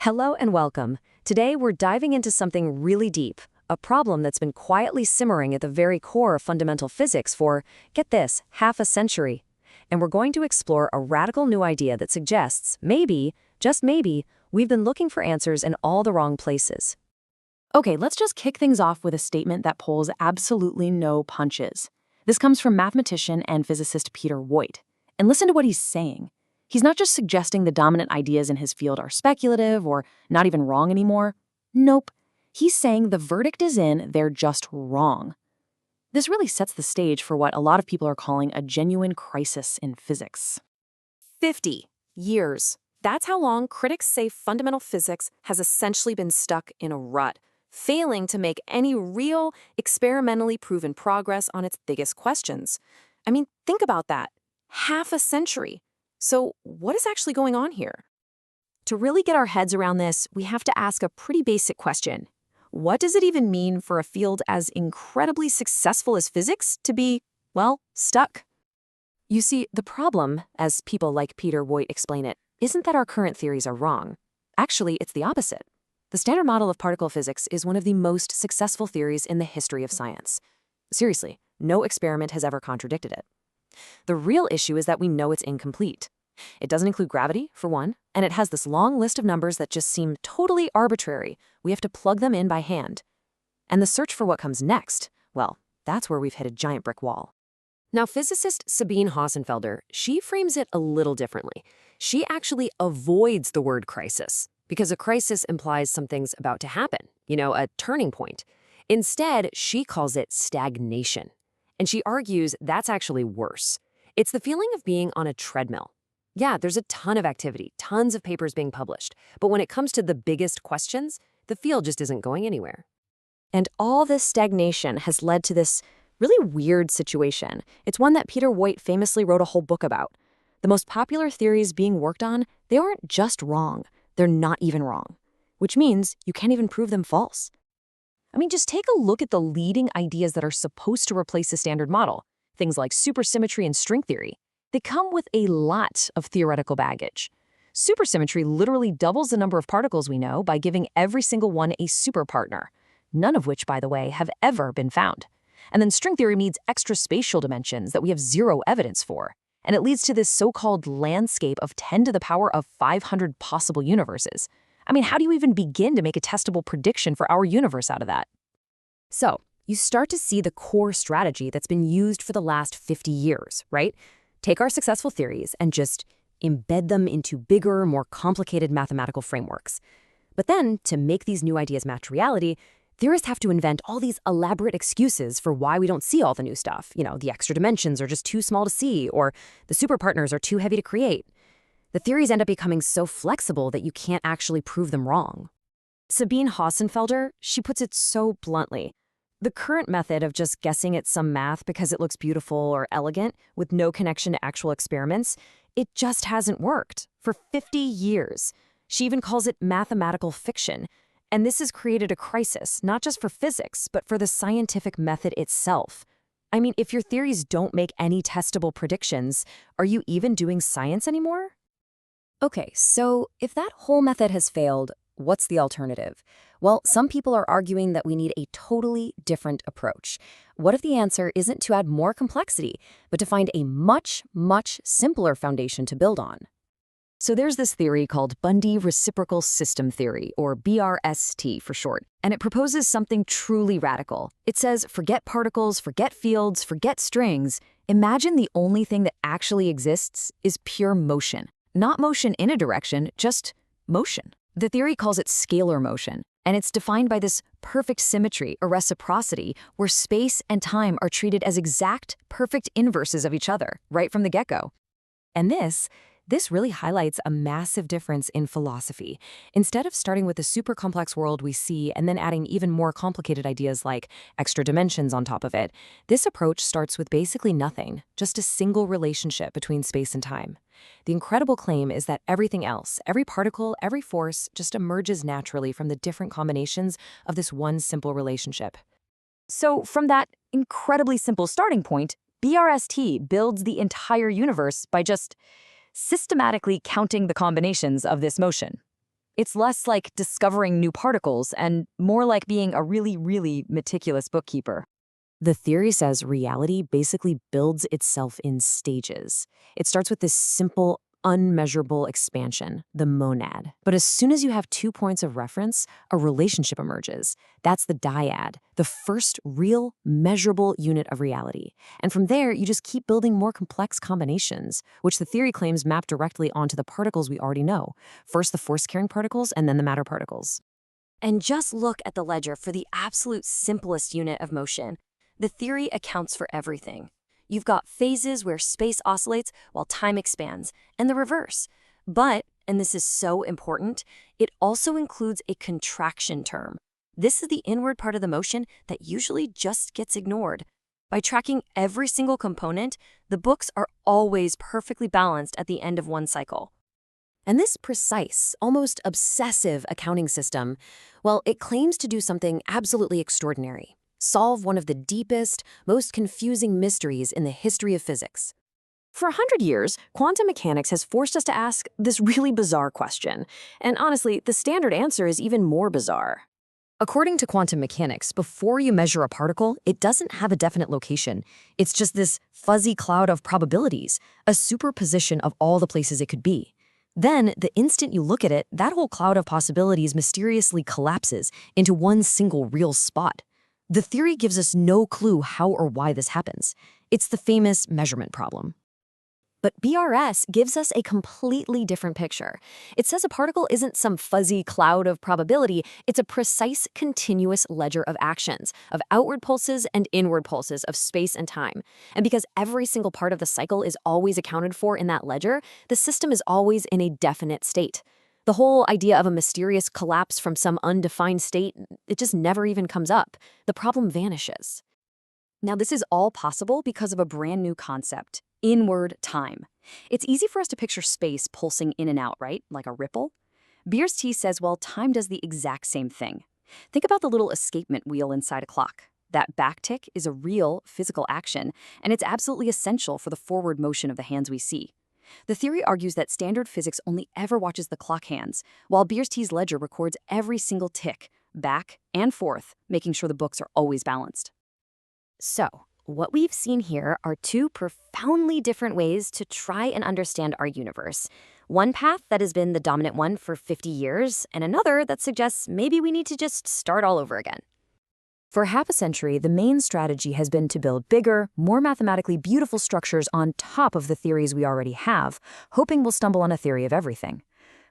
Hello and welcome. Today we're diving into something really deep, a problem that's been quietly simmering at the very core of fundamental physics for, get this, half a century. And we're going to explore a radical new idea that suggests, maybe, just maybe, we've been looking for answers in all the wrong places. Okay, let's just kick things off with a statement that pulls absolutely no punches. This comes from mathematician and physicist Peter Witten. And listen to what he's saying. He's not just suggesting the dominant ideas in his field are speculative or not even wrong anymore. Nope. He's saying the verdict is in, they're just wrong. This really sets the stage for what a lot of people are calling a genuine crisis in physics. 50 years. That's how long critics say fundamental physics has essentially been stuck in a rut, failing to make any real, experimentally proven progress on its biggest questions. I mean, think about that. Half a century. So what is actually going on here? To really get our heads around this, we have to ask a pretty basic question. What does it even mean for a field as incredibly successful as physics to be, well, stuck? You see, the problem, as people like Peter Witten explain it, isn't that our current theories are wrong. Actually, it's the opposite. The standard model of particle physics is one of the most successful theories in the history of science. Seriously, no experiment has ever contradicted it. The real issue is that we know it's incomplete. It doesn't include gravity, for one, and it has this long list of numbers that just seem totally arbitrary. We have to plug them in by hand. And the search for what comes next, well, that's where we've hit a giant brick wall. Now, physicist Sabine Hossenfelder, she frames it a little differently. She actually avoids the word crisis, because a crisis implies something's about to happen, a turning point. Instead, she calls it stagnation. And she argues that's actually worse. It's the feeling of being on a treadmill. Yeah, there's a ton of activity, tons of papers being published, but when it comes to the biggest questions, the field just isn't going anywhere. And all this stagnation has led to this really weird situation. It's one that Peter Witten famously wrote a whole book about. The most popular theories being worked on, they aren't just wrong, they're not even wrong, which means you can't even prove them false. I mean, just take a look at the leading ideas that are supposed to replace the standard model, things like supersymmetry and string theory. They come with a lot of theoretical baggage. Supersymmetry literally doubles the number of particles we know by giving every single one a superpartner, none of which, by the way, have ever been found. And then string theory needs extra spatial dimensions that we have zero evidence for. And it leads to this so-called landscape of 10 to the power of 500 possible universes. I mean, how do you even begin to make a testable prediction for our universe out of that? So, you start to see the core strategy that's been used for the last 50 years, right? Take our successful theories and just embed them into bigger, more complicated mathematical frameworks. But then, to make these new ideas match reality, theorists have to invent all these elaborate excuses for why we don't see all the new stuff. The extra dimensions are just too small to see, or the superpartners are too heavy to create. The theories end up becoming so flexible that you can't actually prove them wrong. Sabine Hossenfelder, she puts it so bluntly. The current method of just guessing at some math because it looks beautiful or elegant with no connection to actual experiments, it just hasn't worked for 50 years. She even calls it mathematical fiction. And this has created a crisis, not just for physics, but for the scientific method itself. I mean, if your theories don't make any testable predictions, are you even doing science anymore? Okay, so if that whole method has failed, what's the alternative? Well, some people are arguing that we need a totally different approach. What if the answer isn't to add more complexity, but to find a much, much simpler foundation to build on? So there's this theory called Bundy reciprocal system theory, or BRST for short, and it proposes something truly radical. It says, forget particles, forget fields, forget strings. Imagine the only thing that actually exists is pure motion. Not motion in a direction, just motion. The theory calls it scalar motion, and it's defined by this perfect symmetry or reciprocity where space and time are treated as exact, perfect inverses of each other, right from the get-go. And this really highlights a massive difference in philosophy. Instead of starting with the super complex world we see and then adding even more complicated ideas like extra dimensions on top of it, this approach starts with basically nothing, just a single relationship between space and time. The incredible claim is that everything else, every particle, every force, just emerges naturally from the different combinations of this one simple relationship. So from that incredibly simple starting point, BRST builds the entire universe by just systematically counting the combinations of this motion. It's less like discovering new particles and more like being a really, really meticulous bookkeeper. The theory says reality basically builds itself in stages. It starts with this simple, unmeasurable expansion, the monad. But as soon as you have 2 points of reference, a relationship emerges. That's the dyad, the first real, measurable unit of reality. And from there, you just keep building more complex combinations, which the theory claims map directly onto the particles we already know. First the force-carrying particles, and then the matter particles. And just look at the ledger for the absolute simplest unit of motion. The theory accounts for everything. You've got phases where space oscillates while time expands, and the reverse. But, and this is so important, it also includes a contraction term. This is the inward part of the motion that usually just gets ignored. By tracking every single component, the books are always perfectly balanced at the end of one cycle. And this precise, almost obsessive accounting system, well, it claims to do something absolutely extraordinary. Solve one of the deepest, most confusing mysteries in the history of physics. For 100 years, quantum mechanics has forced us to ask this really bizarre question. And honestly, the standard answer is even more bizarre. According to quantum mechanics, before you measure a particle, it doesn't have a definite location. It's just this fuzzy cloud of probabilities, a superposition of all the places it could be. Then, the instant you look at it, that whole cloud of possibilities mysteriously collapses into one single real spot. The theory gives us no clue how or why this happens. It's the famous measurement problem. But BRS gives us a completely different picture. It says a particle isn't some fuzzy cloud of probability, it's a precise, continuous ledger of actions, of outward pulses and inward pulses of space and time. And because every single part of the cycle is always accounted for in that ledger, the system is always in a definite state. The whole idea of a mysterious collapse from some undefined state, it just never even comes up. The problem vanishes. Now, this is all possible because of a brand new concept, inward time. It's easy for us to picture space pulsing in and out, right? Like a ripple. Bier's-T says, well, time does the exact same thing. Think about the little escapement wheel inside a clock. That backtick is a real physical action, and it's absolutely essential for the forward motion of the hands we see. The theory argues that standard physics only ever watches the clock hands, while Bier's-T's ledger records every single tick, back and forth, making sure the books are always balanced. So, what we've seen here are two profoundly different ways to try and understand our universe. One path that has been the dominant one for 50 years, and another that suggests maybe we need to just start all over again. For half a century, the main strategy has been to build bigger, more mathematically beautiful structures on top of the theories we already have, hoping we'll stumble on a theory of everything.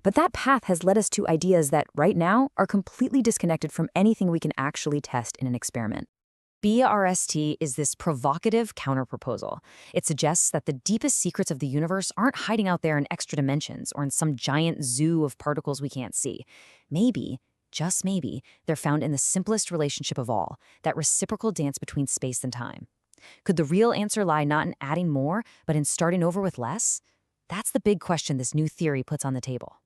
But that path has led us to ideas that, right now, are completely disconnected from anything we can actually test in an experiment. BRST is this provocative counterproposal. It suggests that the deepest secrets of the universe aren't hiding out there in extra dimensions or in some giant zoo of particles we can't see. Maybe, just maybe, they're found in the simplest relationship of all, that reciprocal dance between space and time. Could the real answer lie not in adding more, but in starting over with less? That's the big question this new theory puts on the table.